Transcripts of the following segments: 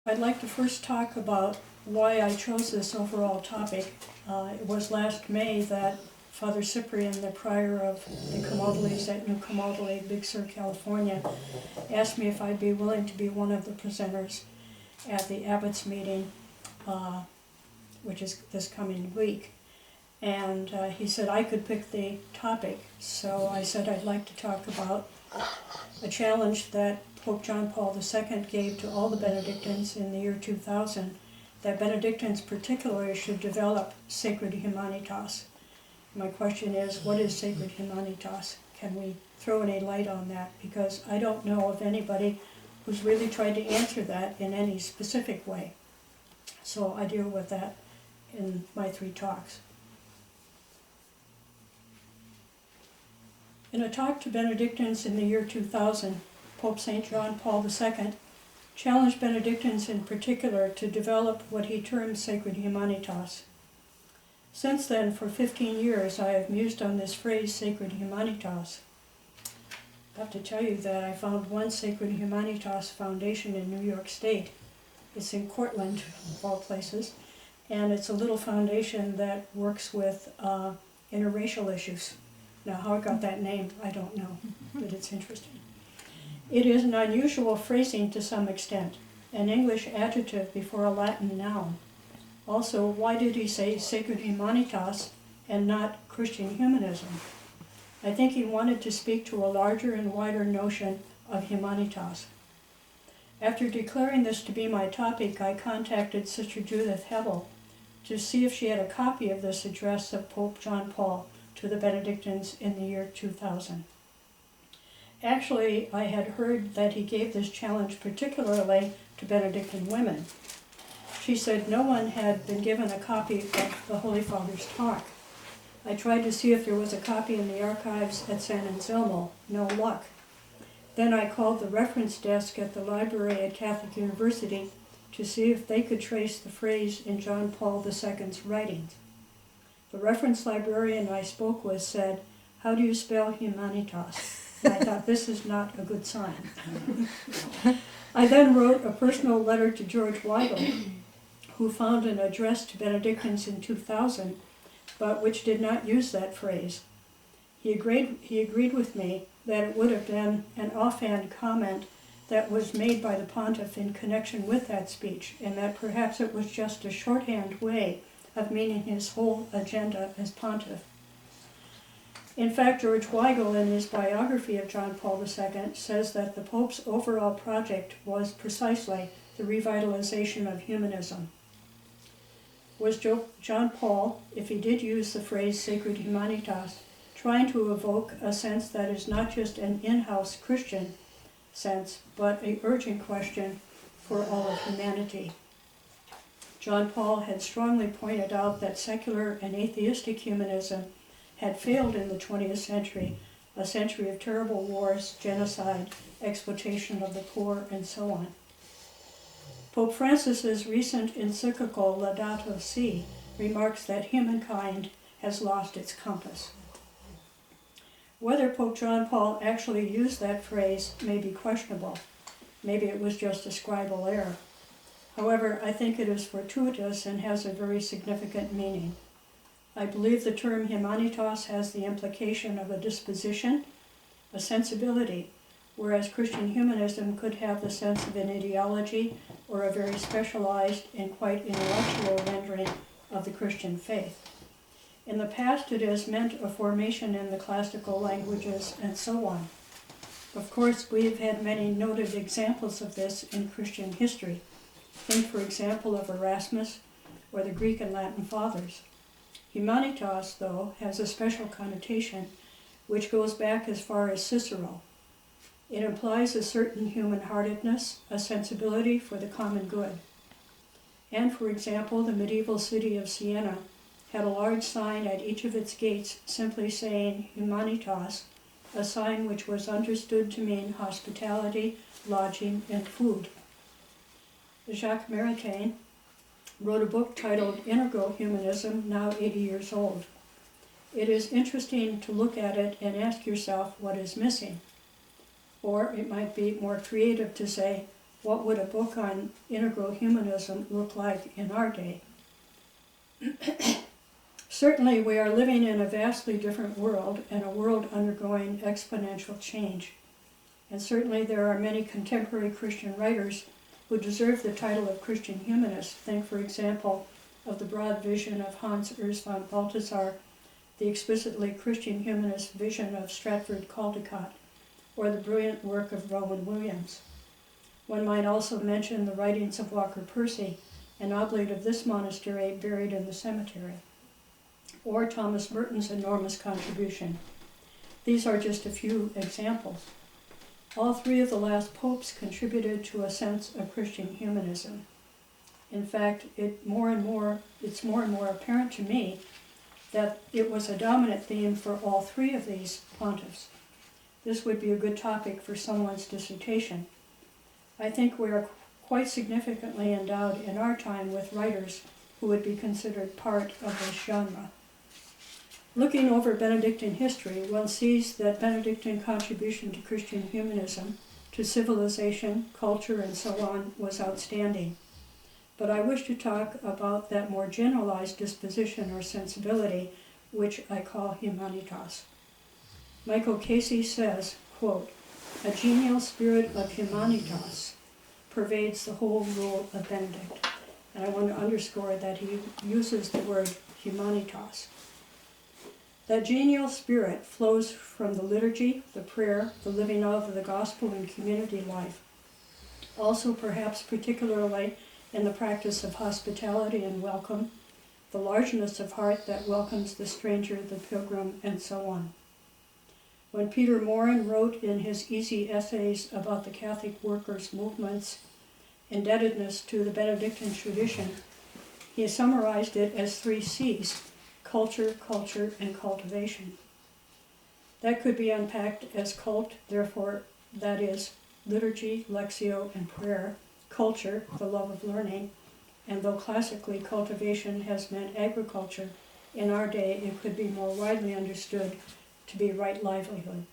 I'd like to first talk about why I chose this overall topic. It was last May that Father Cyprian, the prior of the Camaldolese at New Camaldoli, Big Sur, California, asked me if I'd be willing to be one of the presenters at the Abbots meeting, which is this coming week. And he said I could pick the topic, so I said I'd like to talk about a challenge that Pope John Paul II gave to all the Benedictines in the year 2000, that Benedictines particularly should develop Sacred Humanitas. My question is, what is Sacred Humanitas? Can we throw any light on that? Because I don't know of anybody who's really tried to answer that in any specific way. So I deal with that in my 3 talks. In a talk to Benedictines in the year 2000, Pope St. John Paul II challenged Benedictines in particular to develop what he termed Sacred Humanitas. Since then, for 15 years, I have mused on this phrase, Sacred Humanitas. I have to tell you that I found one Sacred Humanitas foundation in New York State. It's in Cortland, of all places, and it's a little foundation that works with interracial issues. Now, how it got that name, I don't know, but it's interesting. It is an unusual phrasing to some extent, an English adjective before a Latin noun. Also, why did he say Sacred Humanitas and not Christian humanism? I think he wanted to speak to a larger and wider notion of humanitas. After declaring this to be my topic, I contacted Sister Judith Hebel to see if she had a copy of this address of Pope John Paul to the Benedictines in the year 2000. Actually, I had heard that he gave this challenge particularly to Benedictine women. She said no one had been given a copy of the Holy Father's talk. I tried to see if there was a copy in the archives at San Anselmo. No luck. Then I called the reference desk at the library at Catholic University to see if they could trace the phrase in John Paul II's writings. The reference librarian I spoke with said, "How do you spell humanitas?" And I thought, this is not a good sign. I then wrote a personal letter to George Weigel, who found an address to Benedictines in 2000, but which did not use that phrase. He agreed with me that it would have been an offhand comment that was made by the pontiff in connection with that speech, and that perhaps it was just a shorthand way of meaning his whole agenda as pontiff. In fact, George Weigel, in his biography of John Paul II, says that the Pope's overall project was precisely the revitalization of humanism. Was John Paul, if he did use the phrase Sacred Humanitas, trying to evoke a sense that is not just an in-house Christian sense, but an urgent question for all of humanity? John Paul had strongly pointed out that secular and atheistic humanism had failed in the 20th century, a century of terrible wars, genocide, exploitation of the poor, and so on. Pope Francis's recent encyclical Laudato Si remarks that humankind has lost its compass. Whether Pope John Paul actually used that phrase may be questionable. Maybe it was just a scribal error. However, I think it is fortuitous and has a very significant meaning. I believe the term humanitas has the implication of a disposition, a sensibility, whereas Christian humanism could have the sense of an ideology or a very specialized and quite intellectual rendering of the Christian faith. In the past, it has meant a formation in the classical languages and so on. Of course, we have had many noted examples of this in Christian history. Think, for example, of Erasmus or the Greek and Latin fathers. Humanitas, though, has a special connotation which goes back as far as Cicero. It implies a certain human-heartedness, a sensibility for the common good. And, for example, the medieval city of Siena had a large sign at each of its gates simply saying Humanitas, a sign which was understood to mean hospitality, lodging, and food. Jacques Maritain wrote a book titled Integral Humanism, now 80 years old. It is interesting to look at it and ask yourself what is missing. Or it might be more creative to say, what would a book on integral humanism look like in our day? Certainly, we are living in a vastly different world, and a world undergoing exponential change. And certainly there are many contemporary Christian writers who deserve the title of Christian humanists. Think, for example, of the broad vision of Hans Urs von Balthasar, the explicitly Christian humanist vision of Stratford Caldecott, or the brilliant work of Rowan Williams. One might also mention the writings of Walker Percy, an oblate of this monastery buried in the cemetery, or Thomas Merton's enormous contribution. These are just a few examples. All three of the last popes contributed to a sense of Christian humanism. In fact, it's more and more apparent to me that it was a dominant theme for all three of these pontiffs. This would be a good topic for someone's dissertation. I think we are quite significantly endowed in our time with writers who would be considered part of this genre. Looking over Benedictine history, one sees that Benedictine contribution to Christian humanism, to civilization, culture, and so on, was outstanding. But I wish to talk about that more generalized disposition or sensibility, which I call Humanitas. Michael Casey says, quote, "A genial spirit of Humanitas pervades the whole rule of Benedict." And I want to underscore that he uses the word Humanitas. That genial spirit flows from the liturgy, the prayer, the living of the gospel in community life. Also, perhaps particularly in the practice of hospitality and welcome, the largeness of heart that welcomes the stranger, the pilgrim, and so on. When Peter Morin wrote in his easy essays about the Catholic workers' movement's indebtedness to the Benedictine tradition, he summarized it as 3 C's: culture, culture, and cultivation. That could be unpacked as cult, therefore, that is, liturgy, lectio, and prayer; culture, the love of learning, and though classically cultivation has meant agriculture, in our day it could be more widely understood to be right livelihood.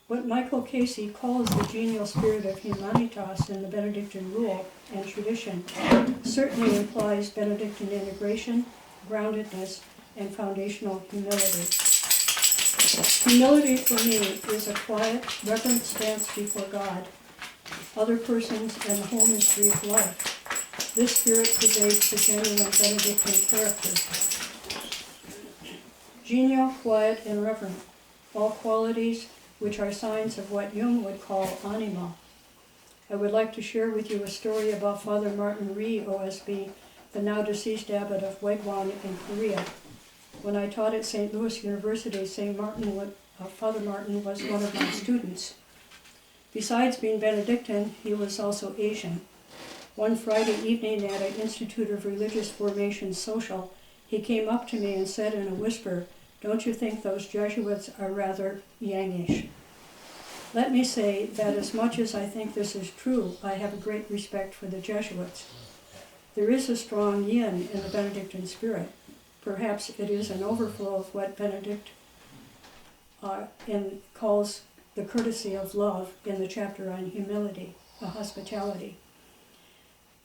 What Michael Casey calls the genial spirit of Humanitas in the Benedictine rule and tradition certainly implies Benedictine integration, groundedness, and foundational humility. Humility for me is a quiet, reverent stance before God, other persons, and the whole mystery of life. This spirit pervades the genuine Benedictine character. Genial, quiet, and reverent, all qualities which are signs of what Jung would call anima. I would like to share with you a story about Father Martin Rhee, OSB, the now deceased abbot of Wegwon in Korea. When I taught at St. Louis University, Father Martin was one of my students. Besides being Benedictine, he was also Asian. One Friday evening at an Institute of Religious Formation social, he came up to me and said in a whisper, "Don't you think those Jesuits are rather Yangish?" Let me say that as much as I think this is true, I have a great respect for the Jesuits. There is a strong yin in the Benedictine spirit. Perhaps it is an overflow of what Benedict calls the courtesy of love in the chapter on humility, hospitality.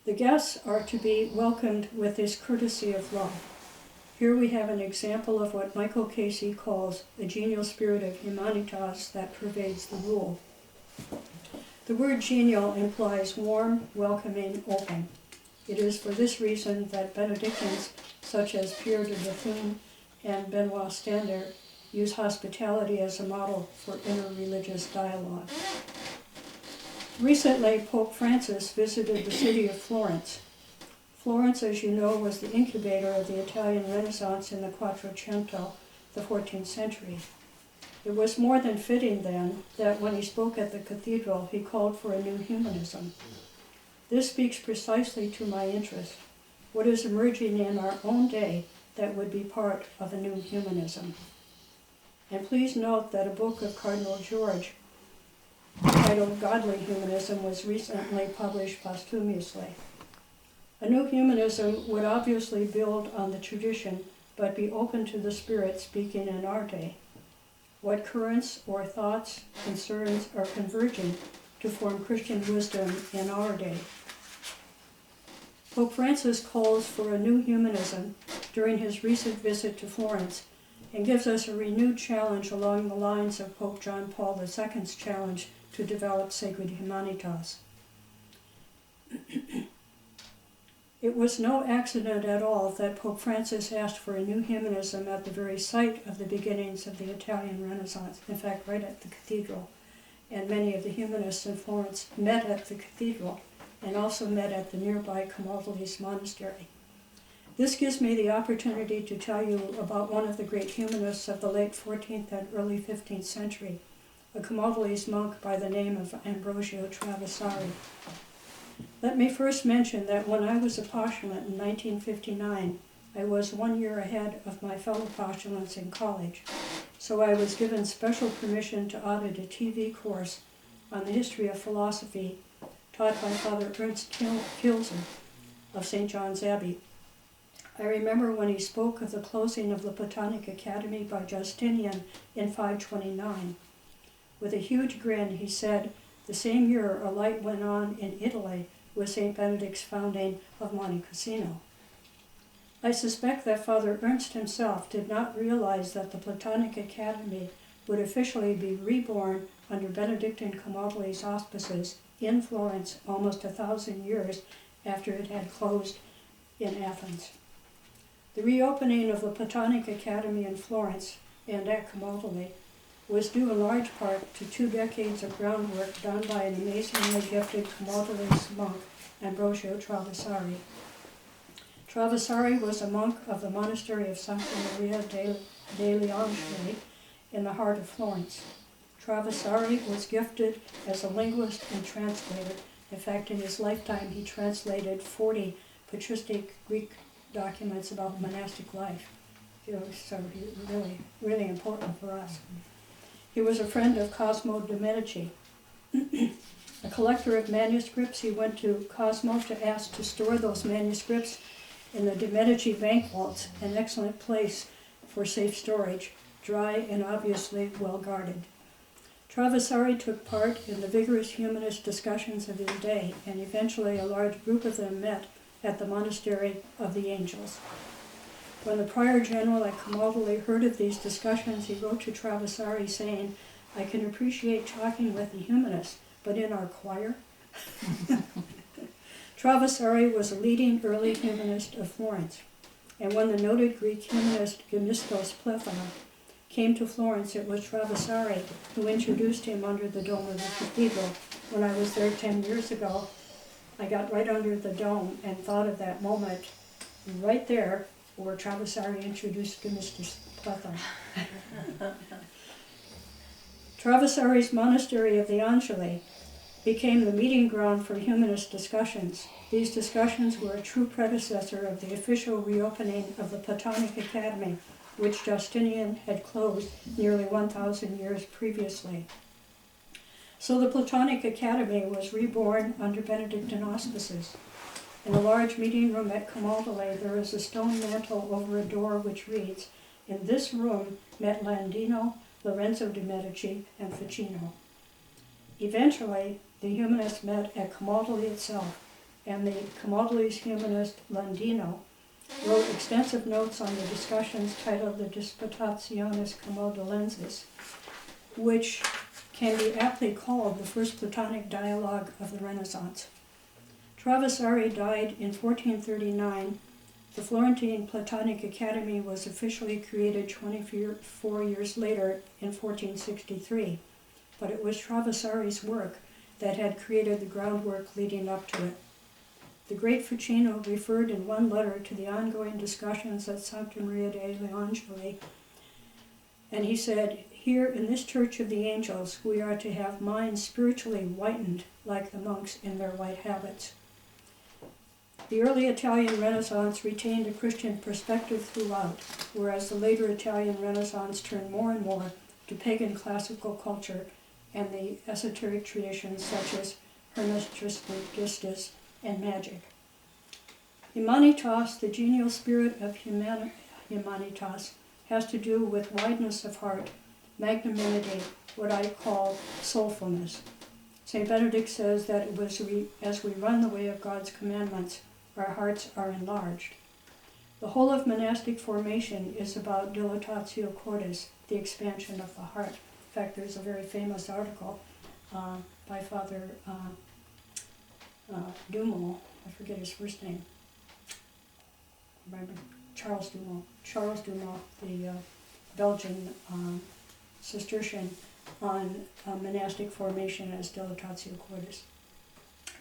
The guests are to be welcomed with this courtesy of love. Here we have an example of what Michael Casey calls a genial spirit of Humanitas that pervades the rule. The word genial implies warm, welcoming, open. It is for this reason that Benedictines, such as Pierre de Bethune and Benoit Stander, use hospitality as a model for interreligious dialogue. Recently, Pope Francis visited the city of Florence. Florence, as you know, was the incubator of the Italian Renaissance in the Quattrocento, the 14th century. It was more than fitting then that when he spoke at the cathedral, he called for a new humanism. This speaks precisely to my interest. What is emerging in our own day that would be part of a new humanism? And please note that a book of Cardinal George titled Godly Humanism was recently published posthumously. A new humanism would obviously build on the tradition, but be open to the Spirit speaking in our day. What currents or thoughts, concerns are converging to form Christian wisdom in our day. Pope Francis calls for a new humanism during his recent visit to Florence and gives us a renewed challenge along the lines of Pope John Paul II's challenge to develop Sacred Humanitas. It was no accident at all that Pope Francis asked for a new humanism at the very site of the beginnings of the Italian Renaissance, in fact, right at the cathedral. And many of the humanists in Florence met at the cathedral and also met at the nearby Camaldolese monastery. This gives me the opportunity to tell you about one of the great humanists of the late 14th and early 15th century, a Camaldolese monk by the name of Ambrosio Traversari. Let me first mention that when I was a postulant in 1959, I was 1 year ahead of my fellow postulants in college, so I was given special permission to audit a TV course on the history of philosophy taught by Father Ernst Kilzer of St. John's Abbey. I remember when he spoke of the closing of the Platonic Academy by Justinian in 529. With a huge grin, he said, the same year a light went on in Italy with St. Benedict's founding of Monte Cassino. I suspect that Father Ernst himself did not realize that the Platonic Academy would officially be reborn under Benedictine Camaldolese auspices in Florence almost 1,000 years after it had closed in Athens. The reopening of the Platonic Academy in Florence and at Camaldoli was due in large part to 2 decades of groundwork done by an amazingly gifted Camaldolese monk, Ambrosio Traversari. Traversari was a monk of the monastery of Santa Maria degli Angeli in the heart of Florence. Traversari was gifted as a linguist and translator. In fact, in his lifetime, he translated 40 patristic Greek documents about monastic life. So really, really important for us. He was a friend of Cosimo de' Medici. A collector of manuscripts, he went to Cosimo to ask to store those manuscripts in the de' Medici bank vaults, an excellent place for safe storage, dry and obviously well guarded. Traversari took part in the vigorous humanist discussions of his day, and eventually a large group of them met at the Monastery of the Angels. When the prior general at Camaldoli heard of these discussions, he wrote to Traversari saying, I can appreciate talking with the humanists, but in our choir? Traversari was a leading early humanist of Florence, and when the noted Greek humanist Gemistos Plethon came to Florence, it was Traversari who introduced him under the dome of the cathedral. When I was there 10 years ago, I got right under the dome and thought of that moment right there where Traversari introduced Gemistos Plethon. Traversari's monastery of the Angeli became the meeting ground for humanist discussions. These discussions were a true predecessor of the official reopening of the Platonic Academy, which Justinian had closed nearly 1,000 years previously. So the Platonic Academy was reborn under Benedictine auspices. In a large meeting room at Camaldoli, there is a stone mantle over a door which reads, in this room met Landino, Lorenzo de' Medici, and Ficino. Eventually, the humanists met at Camaldoli itself, and the Camaldolese humanist Landino wrote extensive notes on the discussions titled the Disputationes Camaldolenses, which can be aptly called the first Platonic dialogue of the Renaissance. Traversari died in 1439. The Florentine Platonic Academy was officially created 24 years later in 1463, but it was Traversari's work that had created the groundwork leading up to it. The great Ficino referred in one letter to the ongoing discussions at Santa Maria degli Angeli, and he said, here in this Church of the Angels, we are to have minds spiritually whitened like the monks in their white habits. The early Italian Renaissance retained a Christian perspective throughout, whereas the later Italian Renaissance turned more and more to pagan classical culture and the esoteric traditions such as Hermes Trismegistus and magic. Humanitas, the genial spirit of Humanitas, has to do with wideness of heart, magnanimity, what I call soulfulness. St. Benedict says that it was as we run the way of God's commandments, our hearts are enlarged. The whole of monastic formation is about dilatatio cordis, the expansion of the heart. In fact, there's a very famous article by Father Dumont, I forget his first name, remember, Charles Dumont, the Belgian Cistercian, on monastic formation as dilatatio cordis.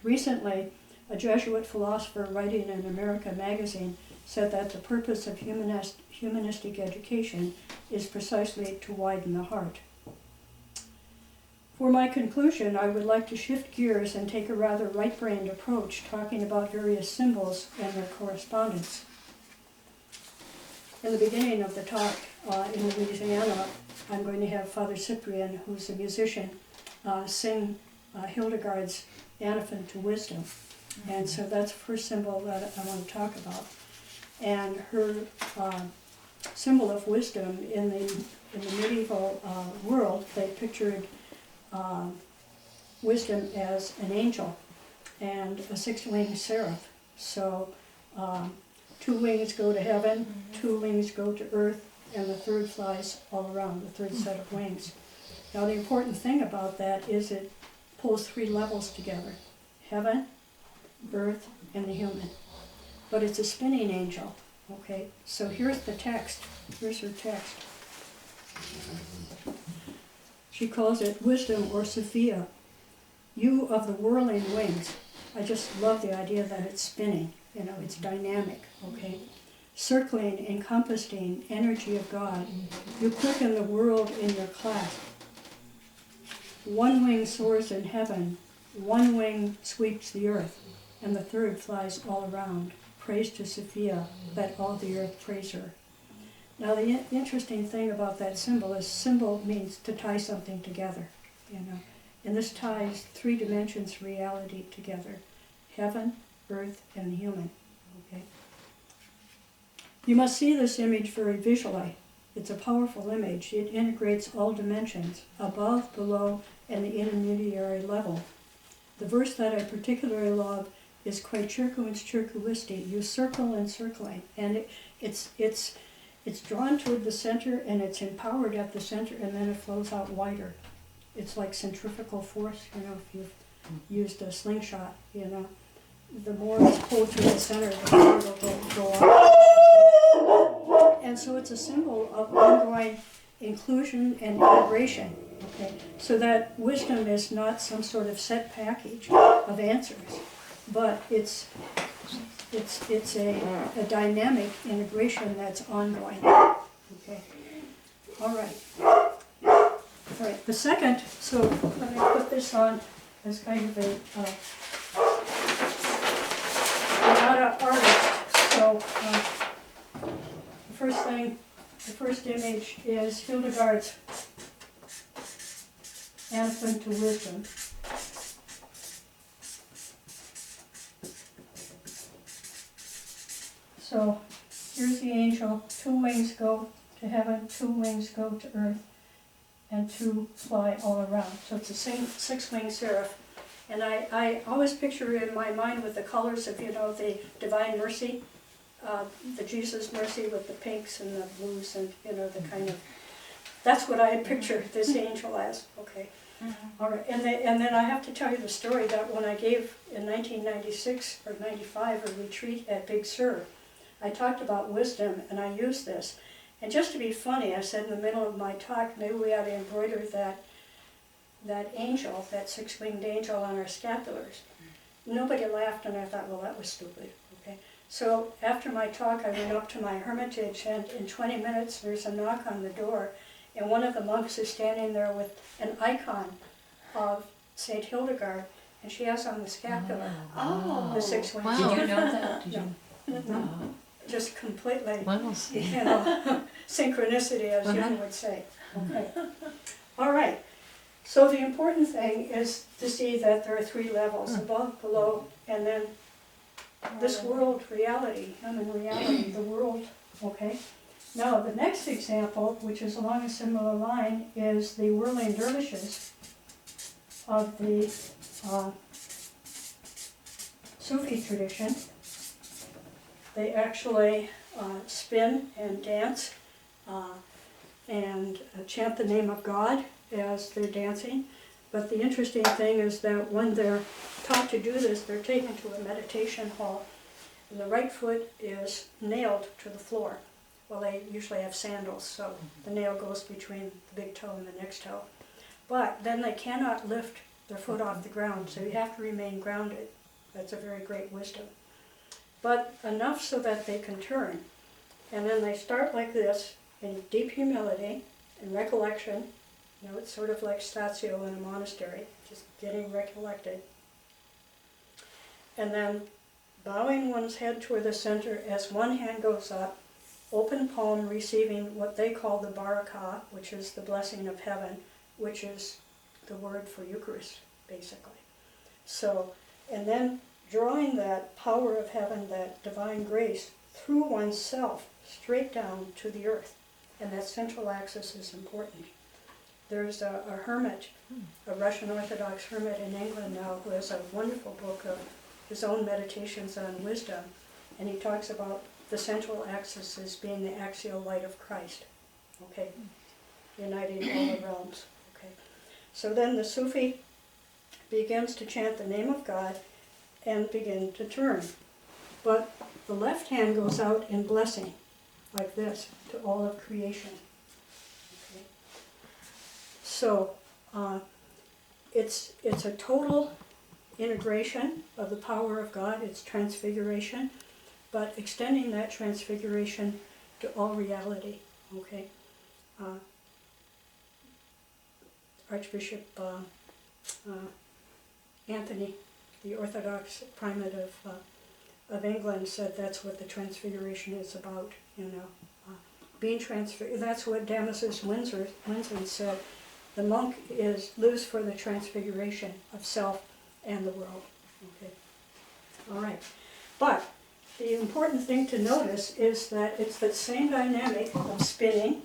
Recently, a Jesuit philosopher writing in America magazine said that the purpose of humanistic education is precisely to widen the heart. For my conclusion, I would like to shift gears and take a rather right-brained approach, talking about various symbols and their correspondence. In the beginning of the talk in Louisiana, I'm going to have Father Cyprian, who's a musician, sing Hildegard's Antiphon to Wisdom. And so that's the first symbol that I want to talk about. And her symbol of wisdom in the medieval world, they pictured wisdom as an angel and a six-winged seraph. So 2 wings go to heaven, 2 wings go to earth, and the third flies all around, the third set of wings. Now the important thing about that is it pulls 3 levels together: heaven, earth, and the human. But it's a spinning angel, okay? So here's the text. Here's her text. She calls it wisdom or Sophia, you of the whirling wings. I just love the idea that it's spinning, you know, it's dynamic, okay? Circling, encompassing energy of God, you quicken the world in your clasp. 1 wing soars in heaven, 1 wing sweeps the earth, and the third flies all around. Praise to Sophia, let all the earth praise her. Now the interesting thing about that symbol is symbol means to tie something together, you know. And this ties 3 dimensions reality together: heaven, earth, and the human, okay? You must see this image very visually. It's a powerful image. It integrates all dimensions, above, below, and the intermediary level. The verse that I particularly love is quae circuens circuisti, you circle and circling, and it's drawn toward the center, and it's empowered at the center, and then it flows out wider. It's like centrifugal force, you know, if you've used a slingshot, you know. The more it's pulled to the center, the more it'll go up. And so it's a symbol of ongoing inclusion and integration, okay? So that wisdom is not some sort of set package of answers, but it's a dynamic integration that's ongoing. Okay. All right. The second, so let me put this on as kind of I'm not an artist, so the first image is Hildegard's Antiphon to Wisdom. So here's the angel. 2 wings go to heaven, 2 wings go to earth, and 2 fly all around. So it's a 6-winged seraph. And I always picture it in my mind with the colors of, you know, the Divine Mercy, the Jesus Mercy with the pinks and the blues and, you know, the kind of, that's what I picture this angel as. Okay. All right. And then I have to tell you the story that when I gave in 1996 or 95 a retreat at Big Sur, I talked about wisdom and I used this. And just to be funny, I said in the middle of my talk, maybe we ought to embroider that angel, that 6-winged angel on our scapulars. Nobody laughed, and I thought, well, that was stupid. Okay. So after my talk, I went up to my hermitage, and in 20 minutes there's a knock on the door, and one of the monks is standing there with an icon of St. Hildegard, and she has on the scapular the 6-winged. Wow. Did you know that? No. Just completely, you know, synchronicity, as you would say. Okay. All right. So the important thing is to see that there are 3 levels, above, below, and then this world reality, human reality, the world, okay? Now the next example, which is along a similar line, is the whirling dervishes of the Sufi tradition, they actually spin and dance and chant the name of God as they're dancing. But the interesting thing is that when they're taught to do this, they're taken to a meditation hall, and the right foot is nailed to the floor. Well, they usually have sandals, so the nail goes between the big toe and the next toe. But then they cannot lift their foot off the ground, so you have to remain grounded. That's a very great wisdom. But enough so that they can turn. And then they start like this, in deep humility and recollection. You know, it's sort of like statio in a monastery, just getting recollected. And then bowing one's head toward the center as one hand goes up, open palm receiving what they call the barakah, which is the blessing of heaven, which is the word for Eucharist, basically. So, and then drawing that power of heaven, that divine grace, through oneself, straight down to the earth. And that central axis is important. There's a hermit, a Russian Orthodox hermit in England now, who has a wonderful book of his own meditations on wisdom. And he talks about the central axis as being the axial light of Christ, okay, uniting all the realms. Okay. So then the Sufi begins to chant the name of God and begin to turn. But the left hand goes out in blessing, like this, to all of creation. Okay. So it's a total integration of the power of God, it's transfiguration, but extending that transfiguration to all reality. Okay. Archbishop Anthony, the Orthodox primate of England, said that's what the transfiguration is about. You know, being transfigured. That's what Damasus Winsor said. The monk lives for the transfiguration of self and the world. Okay. All right. But the important thing to notice is that it's that same dynamic of spinning,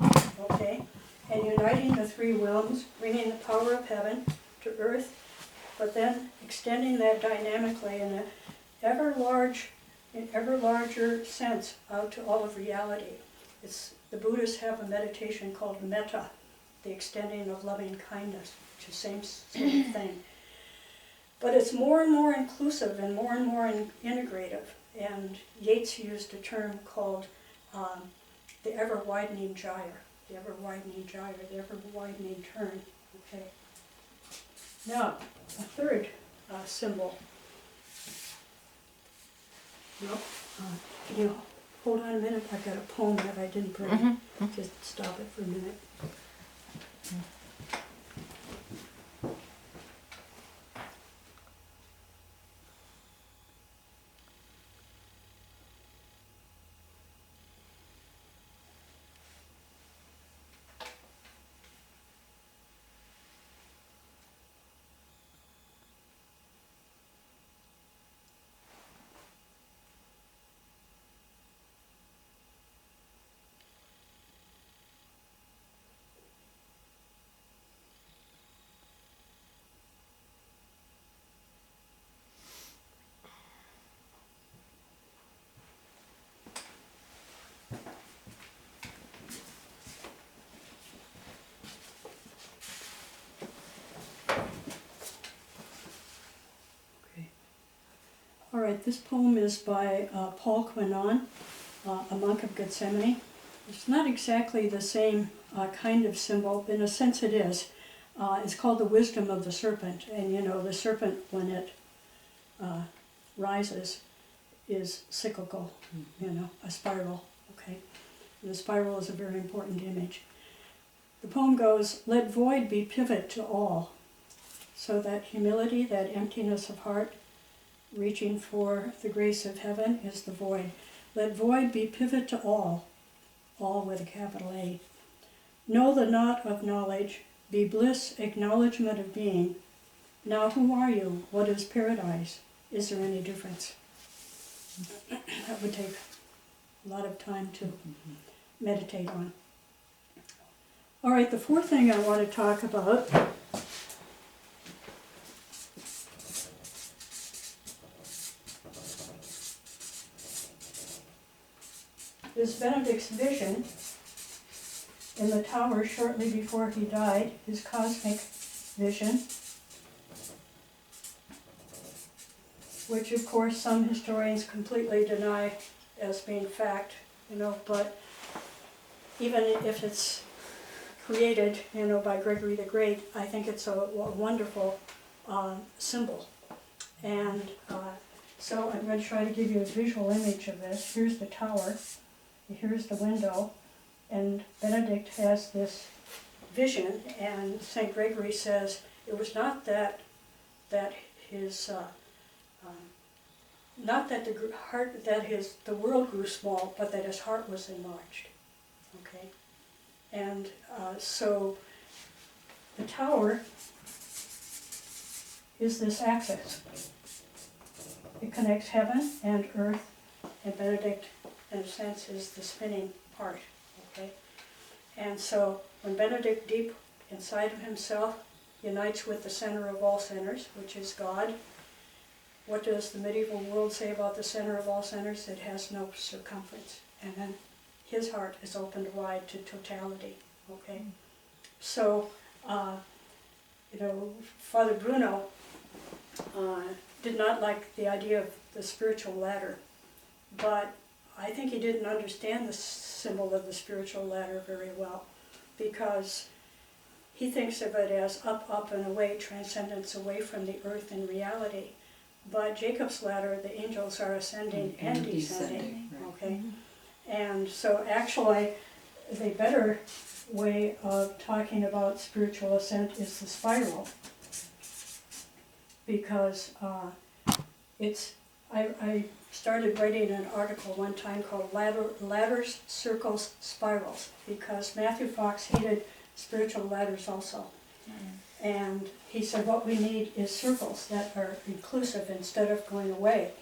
okay, and uniting the three realms, bringing the power of heaven to earth, but then extending that dynamically in an ever larger sense out to all of reality. The Buddhists have a meditation called metta, the extending of loving kindness, which is the same sort of thing. But it's more and more inclusive and more integrative. And Yeats used a term called the ever-widening gyre, the ever-widening gyre, the ever-widening turn. Okay. Now, a third symbol. Nope. Can you hold on a minute? I've got a poem that I didn't bring. Just stop it for a minute. All right, this poem is by Paul Quenon, a monk of Gethsemane. It's not exactly the same kind of symbol, but in a sense it is. It's called the wisdom of the serpent, and you know, the serpent, when it rises, is cyclical, you know, a spiral, okay? And the spiral is a very important image. The poem goes, "Let void be pivot to all," so that humility, that emptiness of heart, reaching for the grace of heaven is the void. Let void be pivot to all with a capital A. Know the knot of knowledge, be bliss, acknowledgement of being. Now who are you? What is paradise? Is there any difference? That would take a lot of time to meditate on. All right, the fourth thing I want to talk about is Benedict's vision in the tower shortly before he died, his cosmic vision, which of course some historians completely deny as being fact, but even if it's created, by Gregory the Great, I think it's a wonderful symbol. And so I'm going to try to give you a visual image of this. Here's the tower, here's the window, and Benedict has this vision, and St. Gregory says it was not that his not that the world grew small, but that his heart was enlarged. Okay, and so the tower is this axis. It connects heaven and earth, and Benedict, in a sense, is the spinning part. Okay, and so when Benedict, deep inside of himself, unites with the center of all centers, which is God, what does the medieval world say about the center of all centers? It has no circumference. And then his heart is opened wide to totality. Okay? So, Father Bruno did not like the idea of the spiritual ladder, but I think he didn't understand the symbol of the spiritual ladder very well, because he thinks of it as up, up, and away, transcendence away from the earth and reality. But Jacob's ladder, the angels are ascending and descending. Okay? And so actually, the better way of talking about spiritual ascent is the spiral, because I started writing an article one time called Ladders, Circles, Spirals, because Matthew Fox hated spiritual ladders also. And he said what we need is circles that are inclusive instead of going away.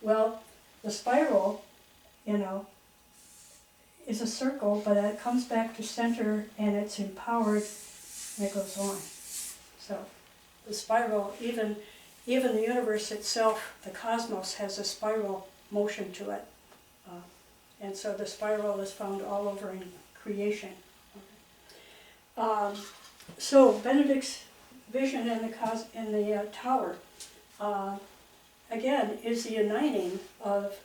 Well, the spiral, is a circle, but it comes back to center and it's empowered and it goes on. So the spiral, even the universe itself, the cosmos, has a spiral motion to it. And so the spiral is found all over in creation. So Benedict's vision in the tower, again, is the uniting of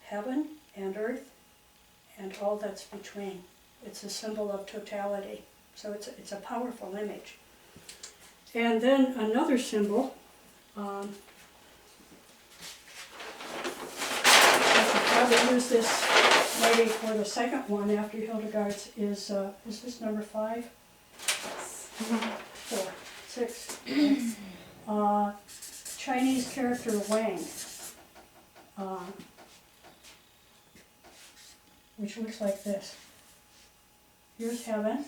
heaven and earth and all that's between. It's a symbol of totality. So it's a powerful image. And then another symbol, I could probably use this maybe for the second one after Hildegard's, is this number 5? 4, 6. Chinese character Wang, which looks like this. Here's heaven,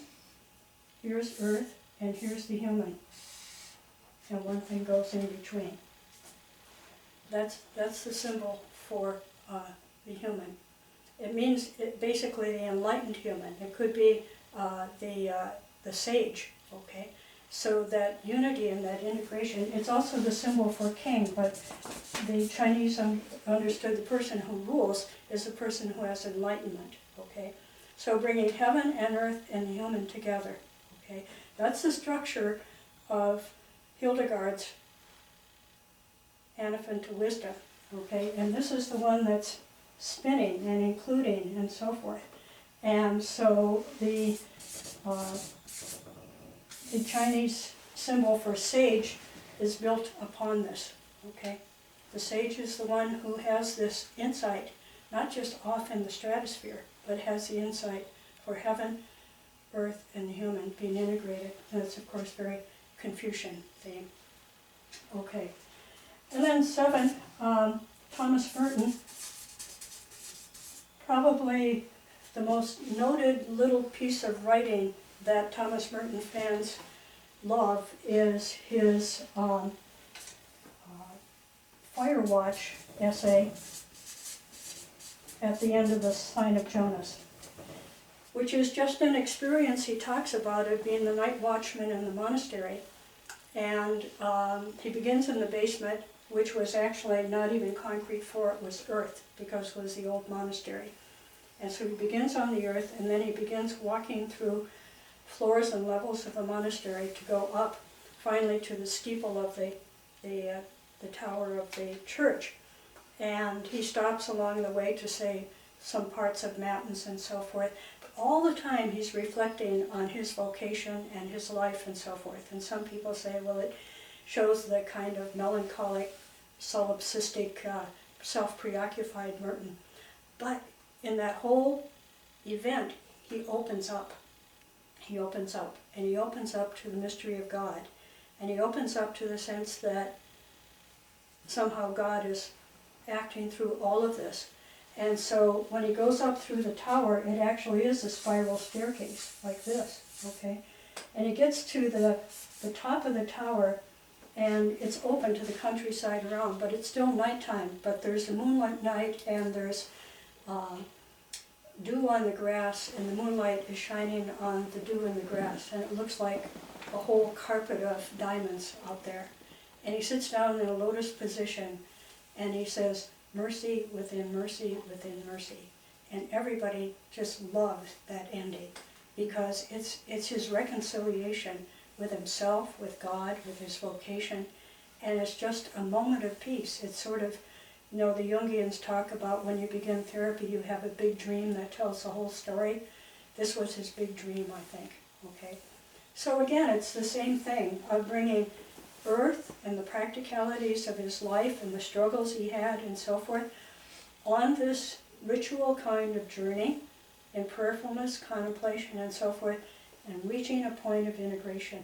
here's earth, and here's the human. And one thing goes in between. That's the symbol for the human. It means basically the enlightened human. It could be the sage. Okay, so that unity and that integration. It's also the symbol for king, but the Chinese understood the person who rules is the person who has enlightenment. Okay, so bringing heaven and earth and the human together. Okay, that's the structure of Hildegard's Anaphon to Wisdom. Okay, and this is the one that's spinning and including and so forth. And so the Chinese symbol for sage is built upon this. Okay, the sage is the one who has this insight, not just off in the stratosphere, but has the insight for heaven, earth, and the human being integrated. And it's of course very Confucian theme. Okay, and then 7, Thomas Merton, probably the most noted little piece of writing that Thomas Merton fans love is his Fire Watch essay at the end of the Sign of Jonas, which is just an experience he talks about of being the night watchman in the monastery. And he begins in the basement, which was actually not even concrete floor, it was earth, because it was the old monastery. And so he begins on the earth, and then he begins walking through floors and levels of the monastery to go up finally to the steeple of the tower of the church. And he stops along the way to say some parts of matins and so forth. But all the time he's reflecting on his vocation and his life and so forth. And some people say, well, it shows the kind of melancholic, solipsistic, self-preoccupied Merton. But in that whole event, he opens up. He opens up. And he opens up to the mystery of God. And he opens up to the sense that somehow God is acting through all of this. And so when he goes up through the tower, it actually is a spiral staircase, like this, okay? And he gets to the top of the tower, and it's open to the countryside around, but it's still nighttime. But there's a moonlight night, and there's dew on the grass, and the moonlight is shining on the dew in the grass, and it looks like a whole carpet of diamonds out there. And he sits down in a lotus position, and he says, mercy within mercy within mercy. And everybody just loves that ending, because it's his reconciliation with himself, with God, with his vocation, and it's just a moment of peace. It's sort of, you know, the Jungians talk about when you begin therapy, you have a big dream that tells the whole story. This was his big dream, I think, okay? So again, it's the same thing of bringing earth and the practicalities of his life and the struggles he had and so forth on this ritual kind of journey in prayerfulness, contemplation, and so forth, and reaching a point of integration.